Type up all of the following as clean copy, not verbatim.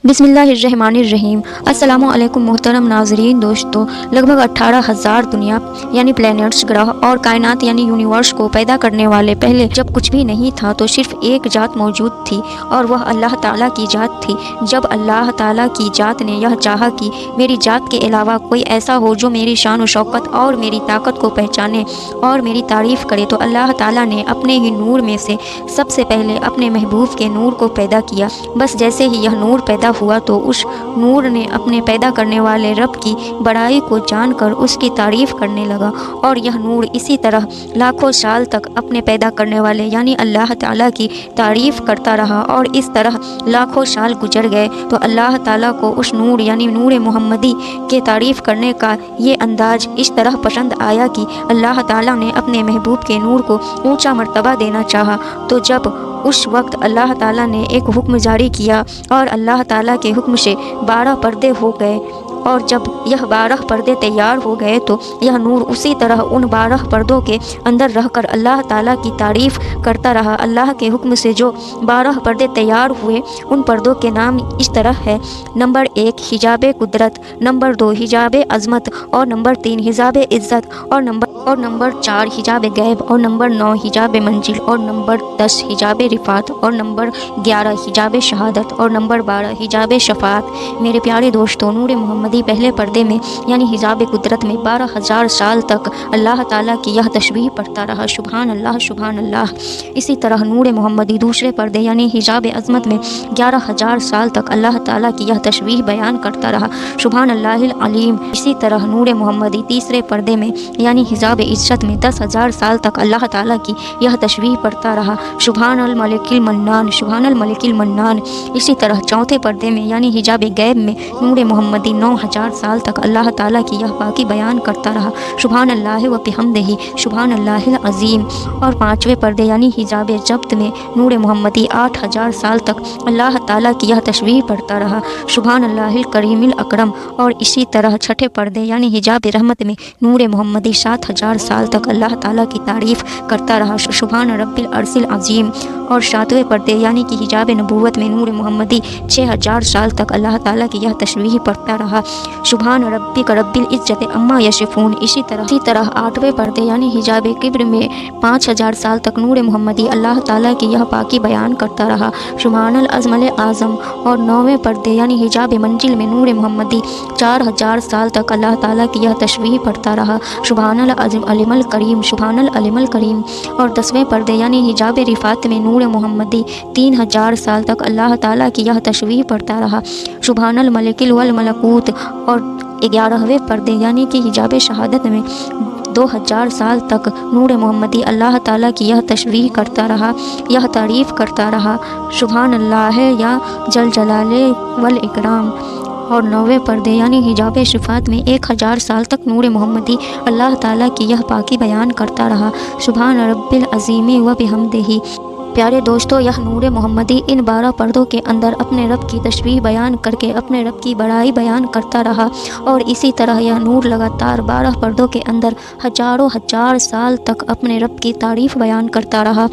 बिस्मिल्लाहिर्रहमानिर्रहीम। अस्सलामु अलैकुम मोहतरम नाज़रीन। दोस्तों, लगभग 18,000 दुनिया यानी प्लैनेट्स, ग्रह और कायनात यानी यूनिवर्स को पैदा करने वाले पहले जब कुछ भी नहीं था तो सिर्फ एक ज़ात मौजूद थी और वह अल्लाह ताला की ज़ात थी। जब अल्लाह ताला की ज़ात ने यह चाहा कि मेरी ज़ात के अलावा कोई ऐसा हो जो मेरी शान व शौकत और मेरी ताकत को पहचाने और मेरी तारीफ़ करे, तो अल्लाह ताला ने अपने ही नूर में से सबसे पहले अपने महबूब के नूर को पैदा किया। बस जैसे ही यह नूर पैदा हुआ तो उस नूर ने अपने पैदा करने वाले रब की बड़ाई को जानकर उसकी तारीफ़ करने लगा और यह नूर इसी तरह लाखों साल तक अपने पैदा करने वाले यानी अल्लाह ताला की तारीफ़ करता रहा। और इस तरह लाखों साल गुजर गए तो अल्लाह ताला को उस नूर यानी नूर मोहम्मदी के तारीफ़ करने का ये अंदाज़ इस तरह पसंद आया कि अल्लाह ताला ने अपने महबूब के नूर को ऊंचा मर्तबा देना चाहा। तो जब उस वक्त अल्लाह ताला ने एक हुक्म जारी किया और अल्लाह ताला के हुक्म से 12 पर्दे हो गए, और जब यह 12 पर्दे तैयार हो गए तो यह नूर उसी तरह उन 12 पर्दों के अंदर रहकर अल्लाह ताला की तारीफ़ करता रहा। अल्लाह के हुक्म से जो 12 पर्दे तैयार हुए उन पर्दों के नाम इस तरह है: नंबर 1 हिजाब कुदरत, नंबर 2 हिजाब अज़मत, और नंबर 3 हिजाब इज़्ज़त, और नंबर 4 हिजाब गैब, और नंबर 9 हिजाब मंजिल, और नंबर 10 हिजाब रिफ़ात, और नंबर 11 हिजाब शहादत, और नंबर 12 हिजाब शफ़ात। मेरे प्यारे दोस्तों, नूर मोहम्मदी पहले पर्दे में यानी हिजाब कुदरत में 12,000 साल तक अल्लाह ताला की यह तस्बीह पढ़ता रहा, सुभान अल्लाह सुभान अल्लाह। इसी तरह नूर मोहम्मदी दूसरे पर्दे यानी हिजाब अज़मत में 11,000 साल तक अल्लाह ताला की यह तस्बीह बयान करता रहा, सुभान अल्लाहिल अलीम। इसी तरह नूर मोहम्मदी तीसरे पर्दे में यानी हिजाब इज़्ज़त में 10,000 साल तक अल्लाह ताला की यह तस्बीह पढ़ता रहा, सुभान अल मलिकिल मन्नान सुभान अल मलिकिल मन्नान। इसी तरह चौथे पर्दे में यानी हिजाब गैब में नूर मोहम्मदी 9,000 साल तक अल्लाह ताला की यह पाकी बयान करता रहा, सुभान अल्लाह व बिहम्दिही सुभान अल्लाहिल अज़ीम। और पाँचवें पर्दे यानी हिजाब जब्त में नूर मोहम्मदी 8,000 साल तक अल्लाह ताला की यह तस्बीह पढ़ता रहा, सुभान अल्लाहिल करीमिल अकरम। और इसी तरह छठे पर्दे यानी हिजाब रहमत में नूर मोहम्मदी 7,000 साल तक अल्लाह ताला की तारीफ़ करता रहा, सुभान रब्बिल अर्शिल अज़ीम। और सातवें पर्दे यानी कि हिजाब नबूवत में नूर मोहम्मदी 6,000 साल तक अल्लाह ताला की यह तस्बीह पढ़ता रहा, सुभान रब्बिक रब्बिल इज़्ज़ति अम्मा यसिफून। इसी तरह आठवें पर्दे यानी हिजाब किब्र में 5,000 साल तक नूर मोहम्मदी अल्लाह ताला की यह पाकी बयान करता रहा, सुभानल अज़मल आज़म। और नौवें पर्दे यानी हिजाब मंजिल में नूर मोहम्मदी 4,000 साल तक अल्लाह ताला की यह तस्बीह पढ़ता रहा, सुभानल अलिमल करीम सुभानल अलिमल करीम। और 10वें पर्दे यानी हिजाब रिफ़ात में नूर मोहम्मदी 3,000 साल तक अल्लाह ताला की यह तस्बीह पढ़ता रहा, सुभानल मलिकिल वल मलकूत। और 11वें पर्दे यानी कि हिजाब शहादत में 2,000 साल तक नूर मोहम्मदी अल्लाह ताला की यह तस्बीह करता रहा, यह तारीफ़ करता रहा, सुभान अल्लाह या जल जलाले वल इकराम। और 9वें पर्दे यानी हिजाब शिफ़ात में 1,000 साल तक नूर मोहम्मदी अल्लाह ताला की यह पाकी बयान करता रहा, सुभान रब्बिल अज़ीमी व बिहम्दिही। प्यारे दोस्तों, यह नूर मोहम्मदी इन 12 पर्दों के अंदर अपने रब की तस्बीह बयान करके अपने रब की बड़ाई बयान करता रहा। और इसी तरह यह नूर लगातार 12 पर्दों के अंदर हजारों हजार साल तक अपने रब की तारीफ़ बयान करता रहा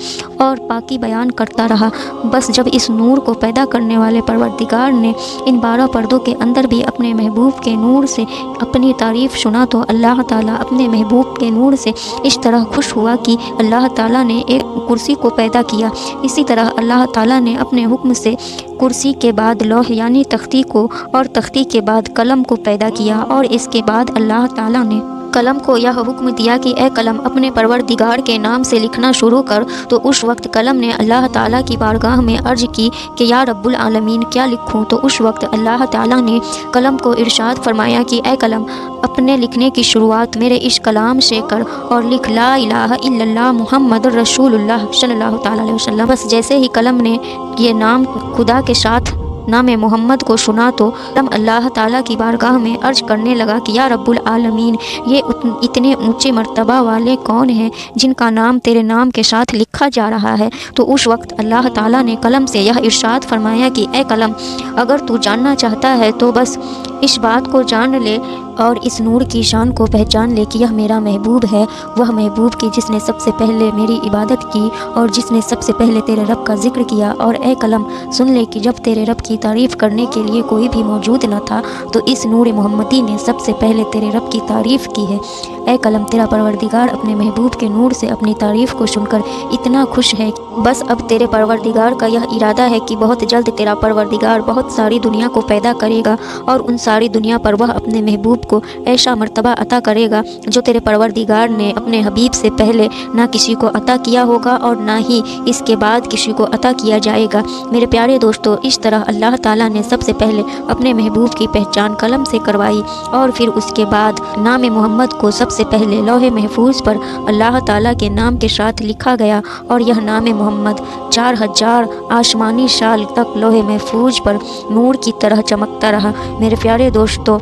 और पाकी बयान करता रहा। बस जब इस नूर को पैदा करने वाले परवरदिगार ने इन 12 पर्दों के अंदर भी अपने महबूब के नूर से अपनी तारीफ़ सुना तो अल्लाह ताला अपने महबूब के नूर से इस तरह खुश हुआ कि अल्लाह ताला ने एक कुर्सी को पैदा किया। इसी तरह अल्लाह ताला ने अपने हुक्म से कुर्सी के बाद लौह यानी तख्ती को, और तख्ती के बाद कलम को पैदा किया। और इसके बाद अल्लाह ताला ने कलम को यह हुक्म दिया कि ए कलम अपने परवरदिगार के नाम से लिखना शुरू कर। तो उस वक्त कलम ने अल्लाह ताला की बारगाह में अर्ज की कि या रब्बुल आलमीन क्या लिखूं। तो उस वक्त अल्लाह ताला ने कलम को इरशाद फरमाया कि ए कलम अपने लिखने की शुरुआत मेरे इस कलाम से कर और लिख ला इलाहा इल्लल्लाह मुहम्मदुर रसूलुल्लाह सल्लल्लाहु ताला अलैहि वसल्लम। बस जैसे ही कलम ने ये नाम खुदा के साथ नाम मोहम्मद को सुना तो कलम अल्लाह ताला की बारगाह में अर्ज करने लगा कि या रब्बुल आलमीन, ये इतने ऊंचे मर्तबा वाले कौन हैं जिनका नाम तेरे नाम के साथ लिखा जा रहा है। तो उस वक्त अल्लाह ताला ने कलम से यह इरशाद फरमाया कि ए कलम, अगर तू जानना चाहता है तो बस इस बात को जान ले और इस नूर की शान को पहचान ले कि यह मेरा महबूब है, वह महबूब की जिसने सबसे पहले मेरी इबादत की और जिसने सबसे पहले तेरे रब का जिक्र किया। और ए कलम सुन ले कि जब तेरे रब की तारीफ़ करने के लिए कोई भी मौजूद न था, तो इस नूर मोहम्मदी ने सबसे पहले तेरे रब की तारीफ़ की है। ऐ कलम, तेरा परवरदिगार अपने महबूब के नूर से अपनी तारीफ़ को सुनकर इतना खुश है। बस अब तेरे परवरदिगार का यह इरादा है कि बहुत जल्द तेरा परवरदिगार बहुत सारी दुनिया को पैदा करेगा और उन सारी दुनिया पर वह अपने महबूब को ऐसा मर्तबा अता करेगा जो तेरे परवरदिगार ने अपने हबीब से पहले ना किसी को अता किया होगा और ना ही इसके बाद किसी को अता किया जाएगा। मेरे प्यारे दोस्तों, इस तरह अल्लाह ताला ने सबसे पहले अपने महबूब की पहचान कलम से करवाई और फिर उसके बाद नाम मोहम्मद को सबसे पहले लौहे महफूज पर अल्लाह ताला के नाम के साथ लिखा गया और यह नाम मोहम्मद 4000 आसमानी साल तक लौहे महफूज पर नूर की तरह चमकता रहा। मेरे प्यारे दोस्तों,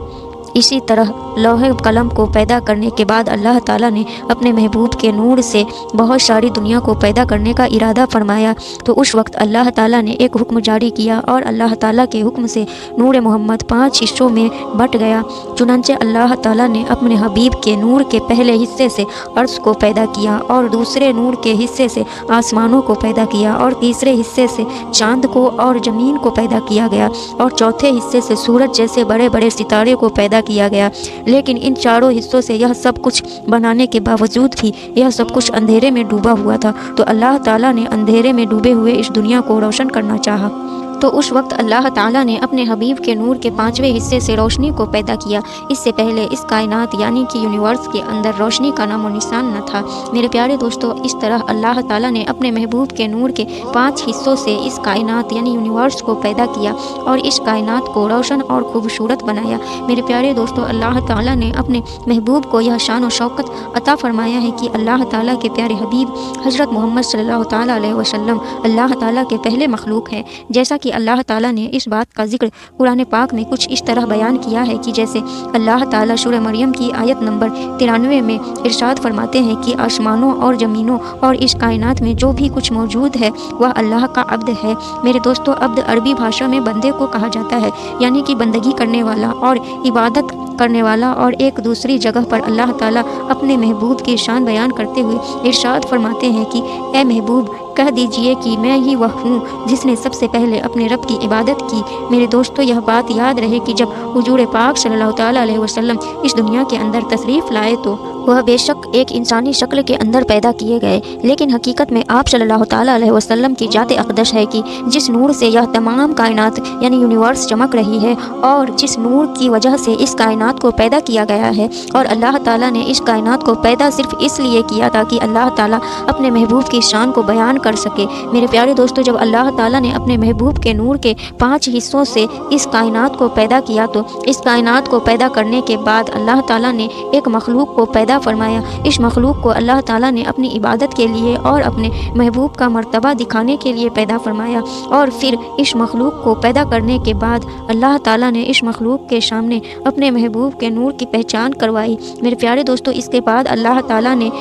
इसी तरह लौहे कलम को पैदा करने के बाद अल्लाह ताला ने अपने महबूब के नूर से बहुत सारी दुनिया को पैदा करने का इरादा फरमाया। तो उस वक्त अल्लाह ताला ने एक हुक्म जारी किया और अल्लाह ताला के हुक्म से नूर मोहम्मद 5 हिस्सों में बट गया। चुनांचे अल्लाह ताला ने अपने हबीब के नूर के पहले हिस्से से अर्श को पैदा किया और दूसरे नूर के हिस्से से आसमानों को पैदा किया और तीसरे हिस्से से चाँद को और ज़मीन को पैदा किया गया और चौथे हिस्से से सूरज जैसे बड़े बड़े सितारे को पैदा किया गया। लेकिन इन चारों हिस्सों से यह सब कुछ बनाने के बावजूद भी यह सब कुछ अंधेरे में डूबा हुआ था। तो अल्लाह ताला ने अंधेरे में डूबे हुए इस दुनिया को रोशन करना चाहा। तो उस वक्त अल्लाह ताला ने अपने हबीब के नूर के 5वें हिस्से से रोशनी को पैदा किया। इससे पहले इस कायनात यानी कि यूनिवर्स के अंदर रोशनी का नामो निशान न था। मेरे प्यारे दोस्तों, इस तरह अल्लाह ताला ने अपने महबूब के नूर के 5 हिस्सों से इस कायनात यानी यूनिवर्स को पैदा किया और इस कायनात को रोशन और खूबसूरत बनाया। मेरे प्यारे दोस्तों, अल्लाह ताला ने अपने महबूब को यह शान और शौकत अता फरमाया है कि अल्लाह ताला के प्यारे हबीब हज़रत मोहम्मद सल्लल्लाहु ताला अलैहि वसल्लम अल्लाह ताला के पहले मखलूक हैं। जैसा कि अल्लाह ताला ने इस बात का जिक्र कुरान पाक में कुछ इस तरह बयान किया है कि जैसे अल्लाह ताला सूरह मरियम की आयत नंबर 93 में इरशाद फरमाते हैं कि आसमानों और ज़मीनों और इस कायनात में जो भी कुछ मौजूद है वह अल्लाह का अब्द है। मेरे दोस्तों, अब्द अरबी भाषा में बंदे को कहा जाता है, यानी कि बंदगी करने वाला और इबादत करने वाला। और एक दूसरी जगह पर अल्लाह ताला अपने महबूब की शान बयान करते हुए इरशाद फरमाते हैं कि ए महबूब, कह दीजिए कि मैं ही वह हूँ जिसने सबसे पहले अपने रब की इबादत की। मेरे दोस्तों, यह बात याद रहे कि जब हुजूर पाक सल्लल्लाहु ताला अलैहि वसल्लम इस दुनिया के अंदर तशरीफ़ लाए तो वह बेशक एक इंसानी शक्ल के अंदर पैदा किए गए, लेकिन हकीकत में आप सल्लल्लाहु ताला अलैहि वसल्लम की जात अक़दस है कि जिस नूर से यह तमाम कायनात यानी यूनिवर्स चमक रही है और जिस नूर की वजह से इस कायनात को पैदा किया गया है। और अल्लाह ताला ने इस कायनात को पैदा सिर्फ इसलिए किया ताकि अल्लाह ताला अपने महबूब की शान को बयान कर सके। मेरे प्यारे दोस्तों, जब अल्लाह ताला ने अपने महबूब के नूर के 5 हिस्सों से इस कायनात को पैदा किया तो इस कायनात को पैदा करने के बाद अल्लाह ताला ने एक मखलूक को पैदा फरमाया। इस मखलूक को अल्लाह ताला ने अपनी इबादत के लिए और अपने महबूब का मर्तबा दिखाने के लिए पैदा फरमाया। और फिर इस मखलूक को पैदा करने के बाद अल्लाह ताला ने इस मखलूक के सामने अपने महबूब के नूर की पहचान करवाई। मेरे प्यारे दोस्तों, इसके बाद अल्लाह ताला ने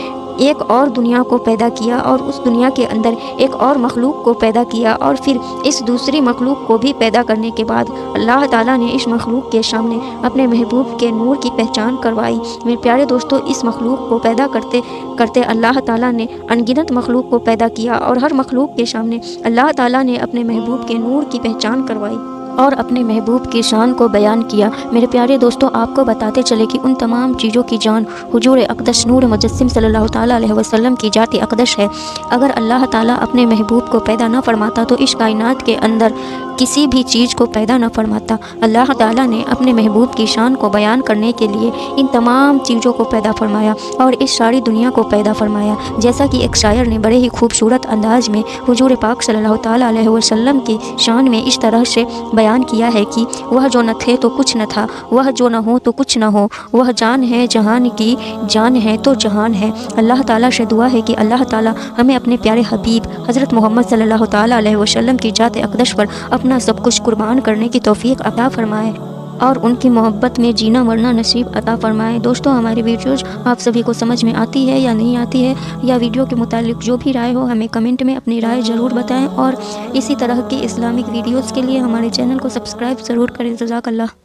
एक और दुनिया को पैदा किया और उस दुनिया के अंदर एक और मखलूक को पैदा किया और फिर इस दूसरी मखलूक को भी पैदा करने के बाद अल्लाह ताला ने इस मखलूक के सामने अपने महबूब के नूर की पहचान करवाई। मेरे प्यारे दोस्तों, इस मखलूक को पैदा करते करते अल्लाह ताला ने अनगिनत मखलूक को पैदा किया और हर मखलूक के सामने अल्लाह ताला ने अपने महबूब के नूर की पहचान करवाई और अपने महबूब की शान को बयान किया। मेरे प्यारे दोस्तों, आपको बताते चले कि उन तमाम चीज़ों की जान हुजूर अक़दस नूर मुजस्सिम सल्लल्लाहु ताला अलैहि वसल्लम की जात अक़दस है। अगर अल्लाह ताला अपने महबूब को पैदा न फरमाता तो इस कायनात के अंदर किसी भी चीज़ को पैदा न फरमाता। अल्लाह ताला ने अपने महबूब की शान को बयान करने के लिए इन तमाम चीज़ों को पैदा फरमाया और इस सारी दुनिया को पैदा फरमाया। जैसा कि एक शायर ने बड़े ही खूबसूरत अंदाज में हुजूर पाक सल्लल्लाहु ताला अलैहि वसल्लम की शान में इस तरह से बयान किया है कि वह जो न थे तो कुछ न था, वह जो न हो तो कुछ न हो, वह जान है जहान की, जान है तो जहान है। अल्लाह ताला से दुआ है कि अल्लाह ताला हमें अपने प्यारे हबीब हज़रत मोहम्मद सल्लल्लाहु ताला अलैहि वसल्लम की जात अक़दस पर अपना सब कुछ कुर्बान करने की तौफीक अता फरमाए और उनकी मोहब्बत में जीना मरना नसीब अता फरमाए। दोस्तों, हमारी वीडियोज़ आप सभी को समझ में आती है या नहीं आती है, या वीडियो के मुतालिक जो भी राय हो हमें कमेंट में अपनी राय ज़रूर बताएं और इसी तरह की इस्लामिक वीडियोज़ के लिए हमारे चैनल को सब्सक्राइब ज़रूर करें। जज़ाकल्लाह।